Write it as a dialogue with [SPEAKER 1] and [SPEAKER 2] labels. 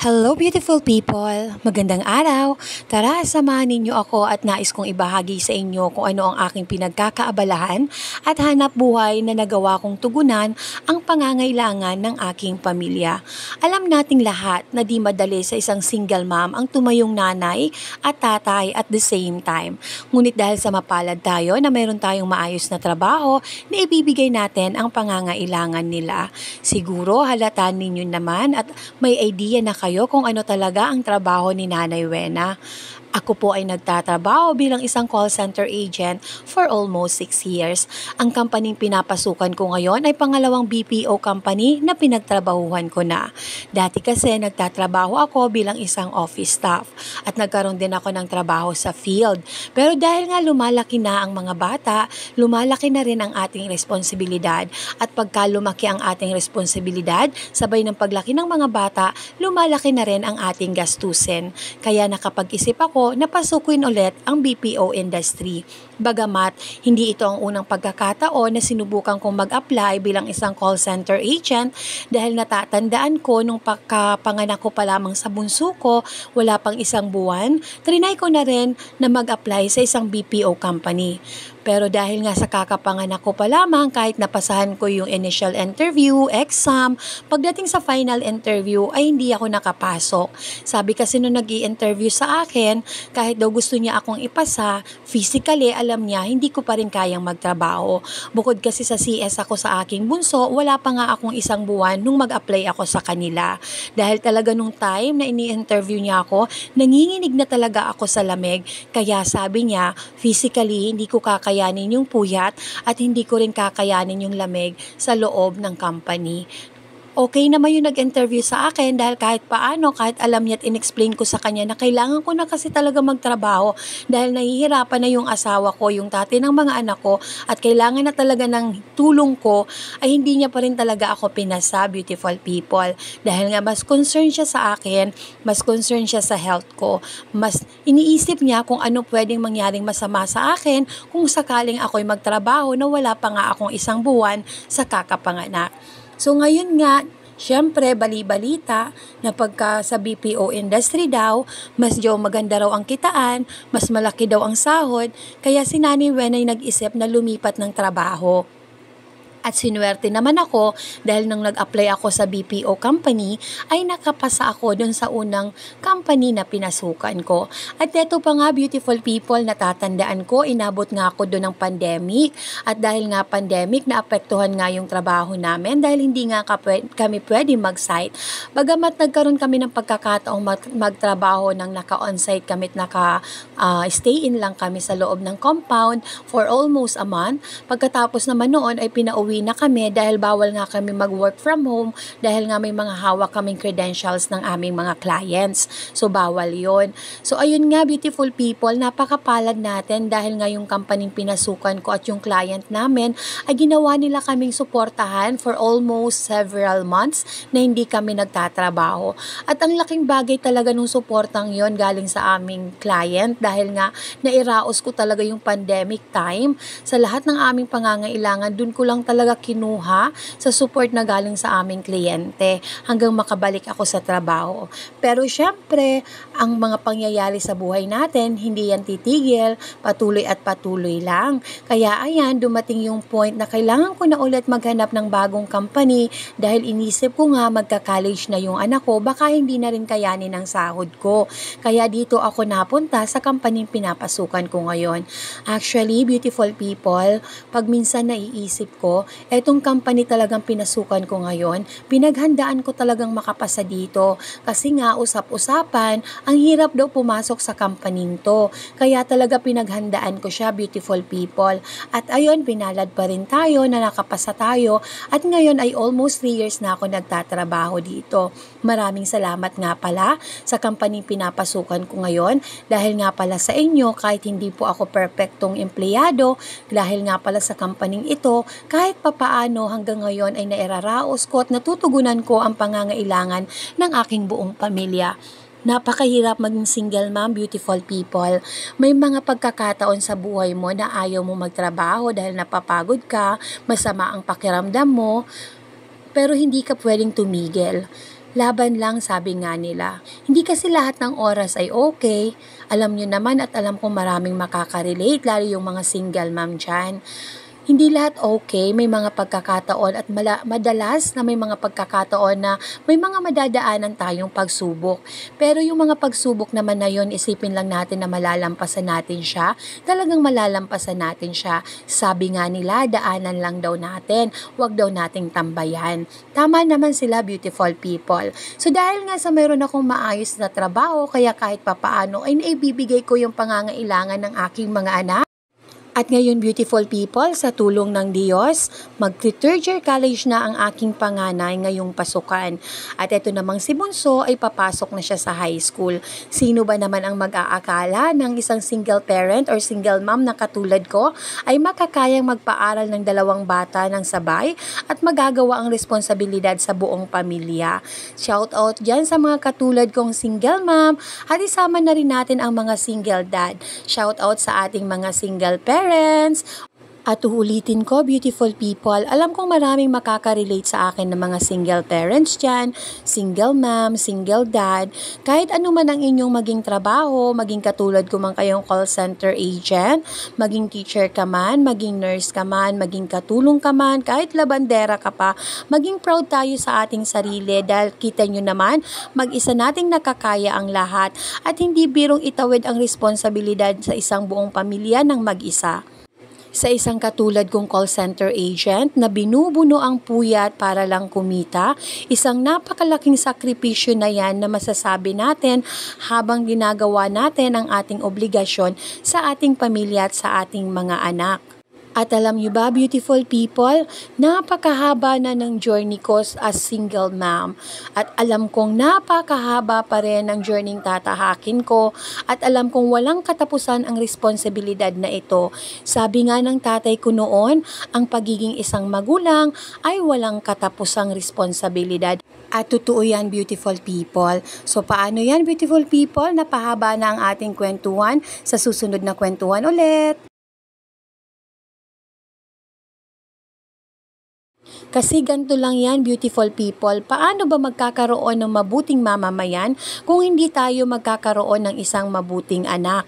[SPEAKER 1] Hello beautiful people! Magandang araw! Tara, samahan ninyo ako at nais kong ibahagi sa inyo kung ano ang aking pinagkakaabalahan at hanap buhay na nagawa kong tugunan ang pangangailangan ng aking pamilya. Alam nating lahat na di madali sa isang single mom ang tumayong nanay at tatay at the same time. Ngunit dahil sa mapalad tayo na mayroon tayong maayos na trabaho na ibibigay natin ang pangangailangan nila. Siguro halataan ninyo naman at may idea na kayo kung ano talaga ang trabaho ni Nanay Wena. Ako po ay nagtatrabaho bilang isang call center agent for almost 6 years. Ang companyng pinapasukan ko ngayon ay pangalawang BPO company na pinagtrabahuhan ko na. Dati kasi nagtatrabaho ako bilang isang office staff at nagkaroon din ako ng trabaho sa field. Pero dahil nga lumalaki na ang mga bata, lumalaki na rin ang ating responsibilidad. At pagka lumaki ang ating responsibilidad, sabay ng paglaki ng mga bata, lumalaki na rin ang ating gastusin. Kaya nakapag-isip ako na pasukin ulit ang BPO industry. Bagamat hindi ito ang unang pagkakataon na sinubukan kong mag-apply bilang isang call center agent dahil natatandaan ko nung pagkapanganak ko pa lamang sa bunso ko, wala pang isang buwan, trinay ko na rin na mag-apply sa isang BPO company. Pero dahil nga sa kakapanganak ko pa lamang, kahit napasahan ko yung initial interview, exam, pagdating sa final interview ay hindi ako nakapasok. Sabi kasi nung nag-i-interview sa akin, kahit daw gusto niya akong ipasa, physically alam niya hindi ko pa rin kayang magtrabaho. Bukod kasi sa CS ako sa aking bunso, wala pa nga akong isang buwan nung mag-apply ako sa kanila. Dahil talaga nung time na ini-interview niya ako, nanginginig na talaga ako sa lamig. Kaya sabi niya, physically hindi ko kakayanin yung puyat at hindi ko rin kakayanin yung lamig sa loob ng company. Okay naman yung nag-interview sa akin dahil kahit paano, kahit alam niya at in-explain ko sa kanya na kailangan ko na kasi talaga magtrabaho dahil nahihirapan na yung asawa ko, yung tatay ng mga anak ko at kailangan na talaga ng tulong ko, ay hindi niya pa rin talaga ako pinasa, beautiful people. Dahil nga mas concerned siya sa akin, mas concerned siya sa health ko, mas iniisip niya kung ano pwedeng mangyaring masama sa akin kung sakaling ako'y magtrabaho na wala pa nga akong isang buwan sa kakapanganak. So ngayon nga, syempre bali-balita na pagka sa BPO industry daw, mas maganda raw ang kitaan, mas malaki daw ang sahod, kaya si Nanay Wen ay nag-isip na lumipat ng trabaho. At sinuwerte naman ako dahil nang nag-apply ako sa BPO company ay nakapasa ako dun sa unang company na pinasukan ko. At eto pa nga beautiful people, natatandaan ko, inabot nga ako dun ng pandemic. At dahil nga pandemic, naapektuhan nga yung trabaho namin dahil hindi nga kami pwede mag-site. Bagamat nagkaroon kami ng pagkakataong magtrabaho ng naka-on-site kami at naka-stay in lang kami sa loob ng compound for almost a month. Pagkatapos naman noon ay pinauwi na kami dahil bawal nga kami mag-work from home dahil nga may mga hawak kaming credentials ng aming mga clients. So, bawal yon. So, ayun nga beautiful people, napakapalad natin dahil nga yung company pinasukan ko at yung client namin ay ginawa nila kaming suportahan for almost several months na hindi kami nagtatrabaho. At ang laking bagay talaga nung suportang yon galing sa aming client dahil nga nairaos ko talaga yung pandemic time. Sa lahat ng aming pangangailangan, dun ko lang talaga kinuha sa support na galing sa aming kliyente hanggang makabalik ako sa trabaho. Pero syempre, ang mga pangyayari sa buhay natin, hindi yan titigil, patuloy at patuloy lang. Kaya ayan, dumating yung point na kailangan ko na ulit maghanap ng bagong company dahil inisip ko nga magka-college na yung anak ko, baka hindi na rin kayanin ang sahod ko. Kaya dito ako napunta sa company pinapasukan ko ngayon. Actually, beautiful people, pag minsan naiisip ko, etong company talagang pinasukan ko ngayon, pinaghandaan ko talagang makapasa dito. Kasi nga, usap-usapan, ang hirap daw pumasok sa company to. Kaya talaga pinaghandaan ko siya, beautiful people. At ayun, pinalad pa rin tayo na nakapasa tayo. At ngayon ay almost 3 years na ako nagtatrabaho dito. Maraming salamat nga pala sa company pinapasukan ko ngayon. Dahil nga pala sa inyo, kahit hindi po ako perfectong empleyado, dahil nga pala sa company ito, kahit papaano hanggang ngayon ay nairaraos ko at natutugunan ko ang pangangailangan ng aking buong pamilya. Napakahirap maging single mom, beautiful people. May mga pagkakataon sa buhay mo na ayaw mo magtrabaho dahil napapagod ka, masama ang pakiramdam mo, pero hindi ka pwedeng tumigil. Laban lang, sabi nga nila. Hindi kasi lahat ng oras ay okay. Alam nyo naman at alam kong maraming makaka-relate, lalo yung mga single mom dyan. Hindi lahat okay, may mga pagkakataon at madalas na may mga pagkakataon na may mga madadaanan tayong pagsubok. Pero yung mga pagsubok naman na yun, isipin lang natin na malalampasan natin siya. Talagang malalampasan natin siya. Sabi nga nila, daanan lang daw natin, wag daw nating tambayan. Tama naman sila, beautiful people. So dahil nga sa mayroon akong maayos na trabaho, kaya kahit papaano ay naibibigay ko yung pangangailangan ng aking mga anak. At ngayon, beautiful people, sa tulong ng Diyos, mag-third year college na ang aking panganay ngayong pasukan. At ito namang si Bunso ay papasok na siya sa high school. Sino ba naman ang mag-aakala ng isang single parent or single mom na katulad ko ay makakayang magpaaral ng dalawang bata ng sabay at magagawa ang responsibilidad sa buong pamilya. Shout out dyan sa mga katulad kong single mom at isama na rin natin ang mga single dad. Shout out sa ating mga single parents. At uulitin ko, beautiful people, alam kong maraming makaka-relate sa akin ng mga single parents dyan, single mom, single dad, kahit ano man ang inyong maging trabaho, maging katulad ko man kayong call center agent, maging teacher ka man, maging nurse ka man, maging katulong ka man, kahit labandera ka pa, maging proud tayo sa ating sarili dahil kita nyo naman, mag-isa nating nakakaya ang lahat at hindi birong itawid ang responsibilidad sa isang buong pamilya ng mag-isa. Sa isang katulad kong call center agent na binubuno ang puyat para lang kumita, isang napakalaking sakripisyo na yan na masasabi natin habang ginagawa natin ang ating obligasyon sa ating pamilya at sa ating mga anak. At alam niyo ba, beautiful people, napakahaba na ng journey ko as single mom. At alam kong napakahaba pa rin ang journey tatahakin ko. At alam kong walang katapusan ang responsibilidad na ito. Sabi nga ng tatay ko noon, ang pagiging isang magulang ay walang katapusang responsibilidad. At totoo yan, beautiful people. So paano yan, beautiful people? Napahaba na ang ating kwentuhan. Sa susunod na kwentuhan ulit. Kasi ganito lang yan, beautiful people. Paano ba magkakaroon ng mabuting mamamayan kung hindi tayo magkakaroon ng isang mabuting anak?